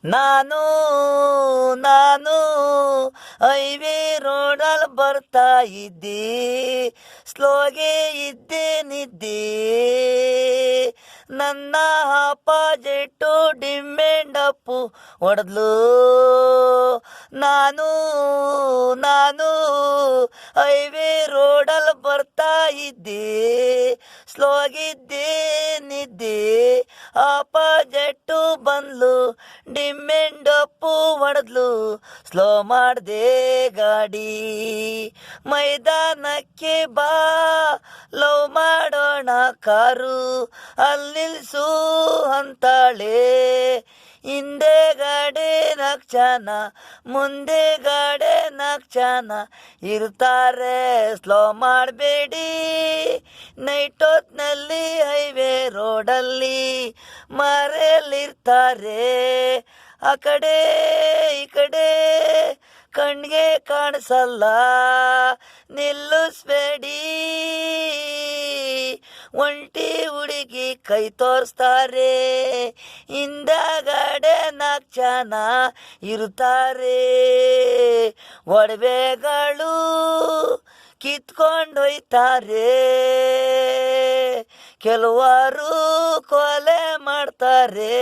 ನಾನು ನಾನು ಹೈವೇ ರೋಡಲ್ಲಿ ಬರ್ತಾ ಇದ್ದೆ, ಸ್ಲೋಗೆ ಇದ್ದೇನಿದ್ದೆ. ನನ್ನ ಅಪಾಜಿಟ್ಟು ಡಿಮ್ಮೆಂಡಪ್ಪು ಹೊಡೆದ್ಲು. ನಾನು ಹೈವೇ ರೋಡಲ್ಲಿ ಬರ್ತಾ ಇದ್ದೆ, ಸ್ಲೋಗಿದ್ದೇನಿದ್ದೆ. ಅಪಾಜಿಟ್ಟು ಬಂದ್ಲು, ಡಿಮ್ಮೆಂಡಪ್ಪು ಹೊಡೆದ್ಲು. ಸ್ಲೋ ಮಾಡಿದೆ ಗಾಡಿ, ಮೈದಾನಕ್ಕೆ ಬಾ, ಲವ್ ಮಾಡೋಣ ಕಾರು, ಅಲ್ಲಿ ನಿಲ್ಸು ಅಂತಾಳೆ. ಹಿಂದೆಗಡೆ 4 ಜನ, ಮುಂದೆಗಡೆ 4 ಜನ ಇರ್ತಾರೆ, ಸ್ಲೋ ಮಾಡಬೇಡಿ. ನೈಟ್ ಹೊತ್ನಲ್ಲಿ ಹೈವೇ ರೋಡಲ್ಲಿ ಮರೆಯಲ್ಲಿರ್ತಾರೆ. ಆ ಕಡೆ ಈ ಕಡೆ ಕಣ್ಗೆ ಕಾಣಿಸಲ್ಲ, ನಿಲ್ಲಿಸ್ಬೇಡಿ. ಒಂಟಿ ಹುಡುಗಿ ಕೈ ತೋರಿಸ್ತಾರೆ, ಹಿಂದಗಡೆ 4 ಜನ ಇರುತ್ತಾರೆ. ಒಡವೆಗಳು ಕಿತ್ಕೊಂಡೊಯ್ತಾರೆ, ಕೆಲವರು ಕೊಲೆ ಮಾಡ್ತಾರೆ.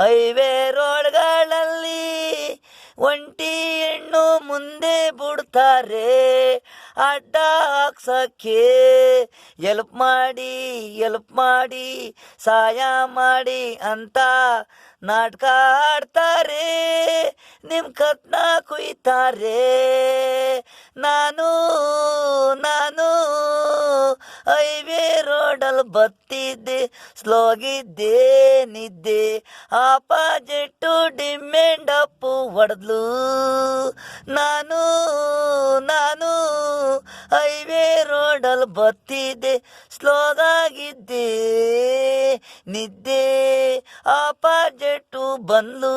ಹೈವೇ ರೋಡ್ಗಳಲ್ಲಿ ಒಂಟಿ ಹೆಣ್ಣು ಮುಂದೆ ಬಿಡ್ತಾರೆ. ಅಡ್ಡ ಹಾಕ್ಸಕ್ಕೆ ಎಲ್ಪ್ ಮಾಡಿ ಸಹಾಯ ಮಾಡಿ ಅಂತ ನಾಟಕ ಆಡ್ತಾರೆ, ನಿಮ್ಮ ಕತ್ನ ಕುಯ್ತಾರೆ. ನಾನು ಹೈವೇ ರೋಡಲ್ಲಿ ಬತ್ತಿದ್ದೆ, ಸ್ಲೋಗಿದ್ದೆ ನಿದ್ದೆ. ಅಪಾಜಿಟ್ಟು ಡಿಮ್ಮೆಂಡಪ್ಪು ಹೊಡೆದ್ಲು. ನಾನು ಹೈವೇ ರೋಡಲ್ಲಿ ಬತ್ತಿದ್ದೆ, ಸ್ಲೋಗಾಗಿದ್ದೆ ನಿದ್ದೆ. ಅಪಾಜಿಟ್ಟು ಬಂದ್ಲು,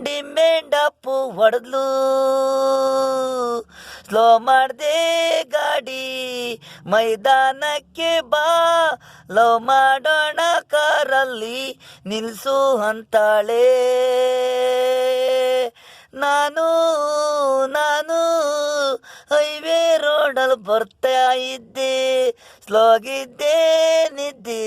ಡಿಮ್ಮೆಂಡಪ್ಪು ಹೊಡೆದ್ಲು. ಸ್ಲೋ ಮಾಡಿದೆ ಗಾಡಿ, ಮೈದಾನಕ್ಕೆ ಬಾ, ಲವ್ ಮಾಡೋಣ ಕಾರಲ್ಲಿ, ನಿಲ್ಸು ಅಂತಾಳೆ. ನಾನು ಹೈವೇ ರೋಡಲ್ಲಿ ಬರ್ತಾ ಇದ್ದೆ, ಸ್ಲೋಗಿದ್ದೆ ನಿದ್ದೆ.